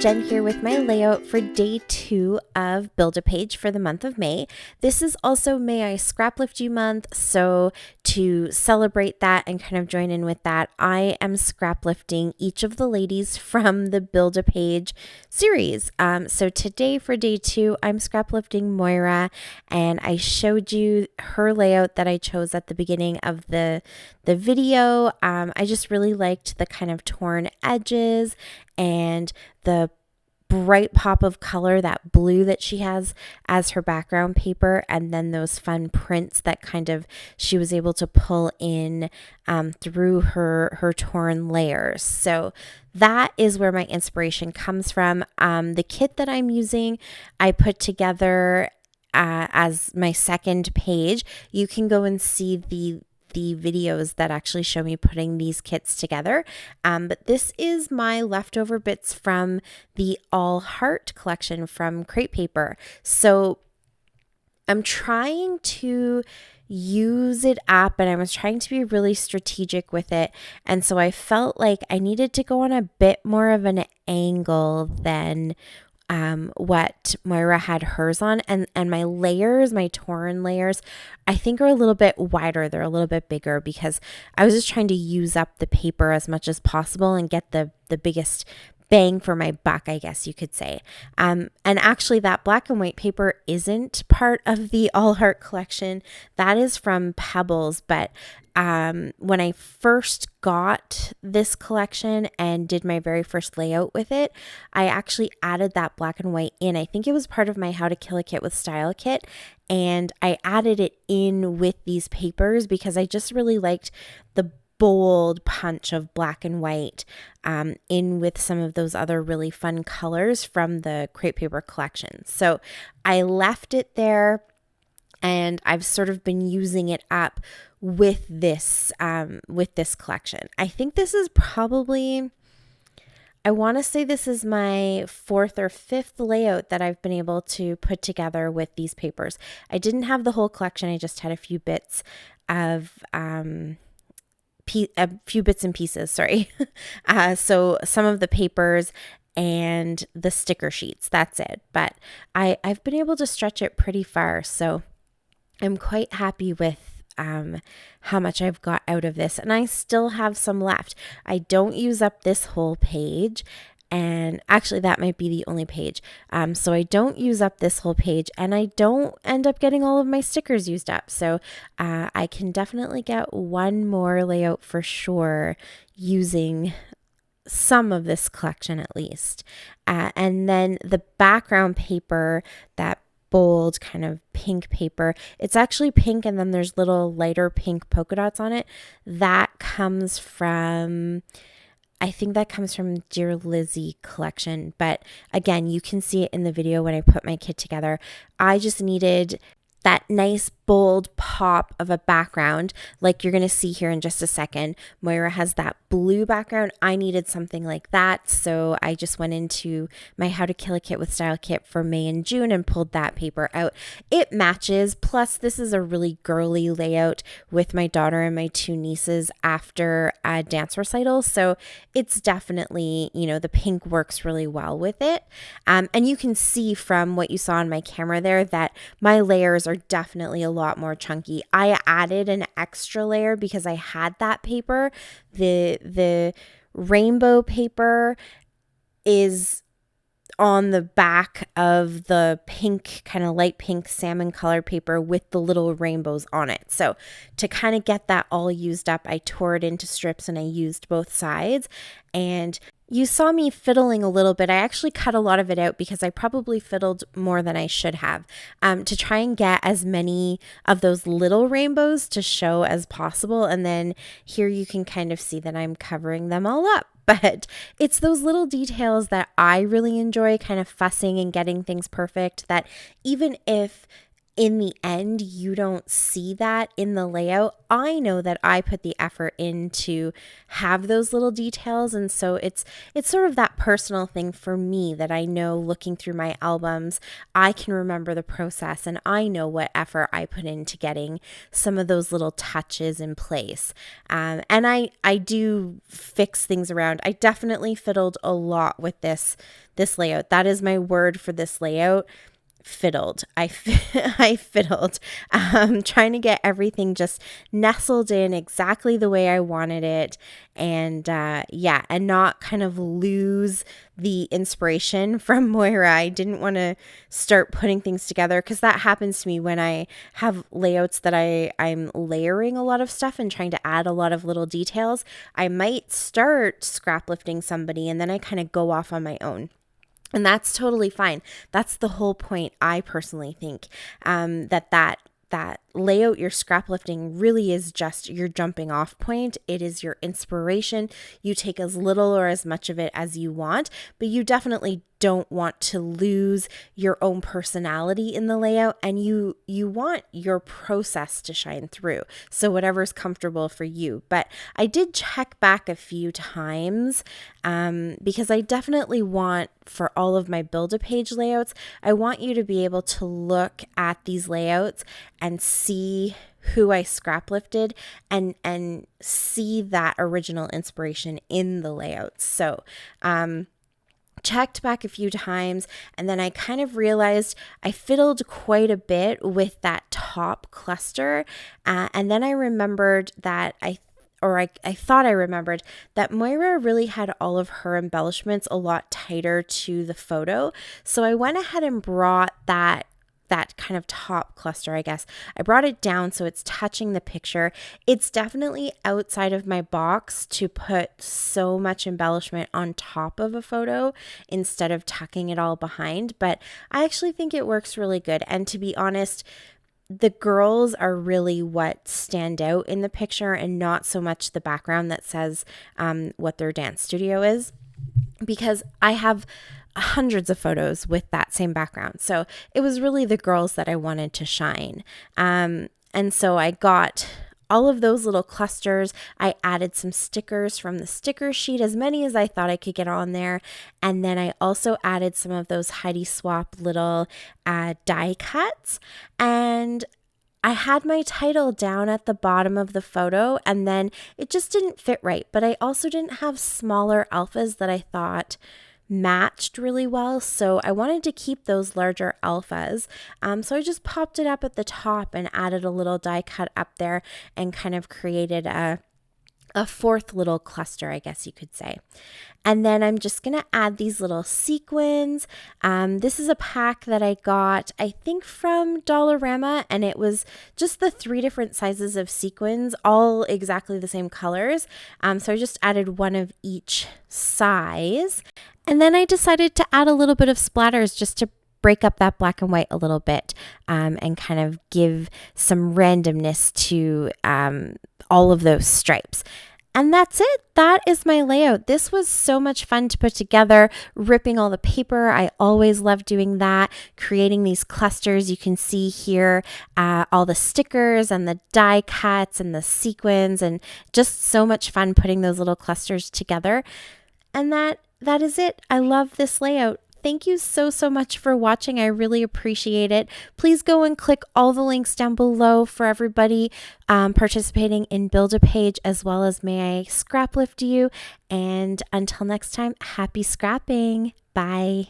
Jen here with my layout for day 2 of Build a Page for the month of May. This is also May I Scraplift You month, so to celebrate that and kind of join in with that, I am scraplifting each of the ladies from the Build a Page series. So today for day 2, I'm scraplifting Moira, and I showed you her layout that I chose at the beginning of the video. I just really liked the kind of torn edges and the bright pop of color, that blue that she has as her background paper, and then those fun prints that kind of she was able to pull in through her torn layers. So that is where my inspiration comes from. The kit that I'm using, I put together as my second page. You can go and see the videos that actually show me putting these kits together. But this is my leftover bits from the All Heart collection from Crate Paper. So I'm trying to use it up, and I was trying to be really strategic with it. And so I felt like I needed to go on a bit more of an angle than what Moira had hers on, and my layers, my torn layers, I think are a little bit wider. They're a little bit bigger because I was just trying to use up the paper as much as possible and get the biggest bang for my buck, I guess you could say. And actually that black and white paper isn't part of the All Heart collection. That is from Pebbles, but when I first got this collection and did my very first layout with it, I actually added that black and white in. I think it was part of my How to Kill a Kit with Style kit, and I added it in with these papers because I just really liked the bold punch of black and white in with some of those other really fun colors from the Crate Paper collection. So I left it there, and I've sort of been using it up with this collection. I think this is probably, I want to say this is my 4th or 5th layout that I've been able to put together with these papers. I didn't have the whole collection. I just had a few bits of and pieces, sorry. So some of the papers and the sticker sheets, that's it. But I've been able to stretch it pretty far, so I'm quite happy with how much I've got out of this, and I still have some left. I don't use up this whole page, and actually that might be the only page. So I don't use up this whole page, and I don't end up getting all of my stickers used up. So I can definitely get one more layout for sure using some of this collection at least. And then the background paper, that bold kind of pink paper, it's actually pink and then there's little lighter pink polka dots on it. That comes from, I think that comes from Dear Lizzie collection, but again, you can see it in the video when I put my kit together. I just needed that nice bold pop of a background like you're going to see here in just a second. Moira has that blue background. I needed something like that, so I just went into my How to Kill a Kit with Style kit for May and June and pulled that paper out. It matches, plus this is a really girly layout with my daughter and my 2 nieces after a dance recital, so it's definitely, you know, the pink works really well with it. And you can see from what you saw on my camera there that my layers are definitely a lot more chunky. I added an extra layer because I had that paper. The rainbow paper is on the back of the pink, kind of light pink salmon color paper with the little rainbows on it. So to kind of get that all used up, I tore it into strips and I used both sides. And you saw me fiddling a little bit. I actually cut a lot of it out because I probably fiddled more than I should have, to try and get as many of those little rainbows to show as possible. And then here you can kind of see that I'm covering them all up. But it's those little details that I really enjoy, kind of fussing and getting things perfect, that even if in the end, you don't see that in the layout. I know that I put the effort in to have those little details. And so it's sort of that personal thing for me that I know looking through my albums, I can remember the process and I know what effort I put into getting some of those little touches in place. And I do fix things around. I definitely fiddled a lot with this layout. That is my word for this layout. Fiddled. I fiddled, trying to get everything just nestled in exactly the way I wanted it. And and not kind of lose the inspiration from Moira. I didn't want to start putting things together because that happens to me when I have layouts that I'm layering a lot of stuff and trying to add a lot of little details. I might start scraplifting somebody and then I kind of go off on my own. And that's totally fine. That's the whole point, I personally think, that layout you're scraplifting really is just your jumping off point. It is your inspiration. You take as little or as much of it as you want, but you definitely don't want to lose your own personality in the layout, and you want your process to shine through. So whatever's comfortable for you. But I did check back a few times because I definitely want, for all of my Build-A-Page layouts, I want you to be able to look at these layouts and see who I scrap lifted and see that original inspiration in the layouts. So checked back a few times, and then I kind of realized I fiddled quite a bit with that top cluster, and then I remembered that I thought I remembered that Moira really had all of her embellishments a lot tighter to the photo. So I went ahead and brought that kind of top cluster, I guess. I brought it down so it's touching the picture. It's definitely outside of my box to put so much embellishment on top of a photo instead of tucking it all behind, but I actually think it works really good. And to be honest, the girls are really what stand out in the picture and not so much the background that says what their dance studio is, because I have hundreds of photos with that same background. So it was really the girls that I wanted to shine. And so I got all of those little clusters. I added some stickers from the sticker sheet, as many as I thought I could get on there. And then I also added some of those Heidi Swap little die cuts. And I had my title down at the bottom of the photo, and then it just didn't fit right. But I also didn't have smaller alphas that I thought matched really well, so I wanted to keep those larger alphas. So I just popped it up at the top and added a little die cut up there and kind of created a fourth little cluster, I guess you could say. And then I'm just going to add these little sequins. This is a pack that I got, I think, from Dollarama, and it was just the 3 different sizes of sequins, all exactly the same colors. So I just added one of each size. And then I decided to add a little bit of splatters just to break up that black and white a little bit, and kind of give some randomness to all of those stripes. And that's it. That is my layout. This was so much fun to put together, ripping all the paper. I always love doing that, creating these clusters. You can see here all the stickers and the die cuts and the sequins, and just so much fun putting those little clusters together. And that is it. I love this layout. Thank you so much for watching. I really appreciate it. Please go and click all the links down below for everybody participating in Build-A-Page, as well as May I Scraplift You. And until next time, happy scrapping. Bye.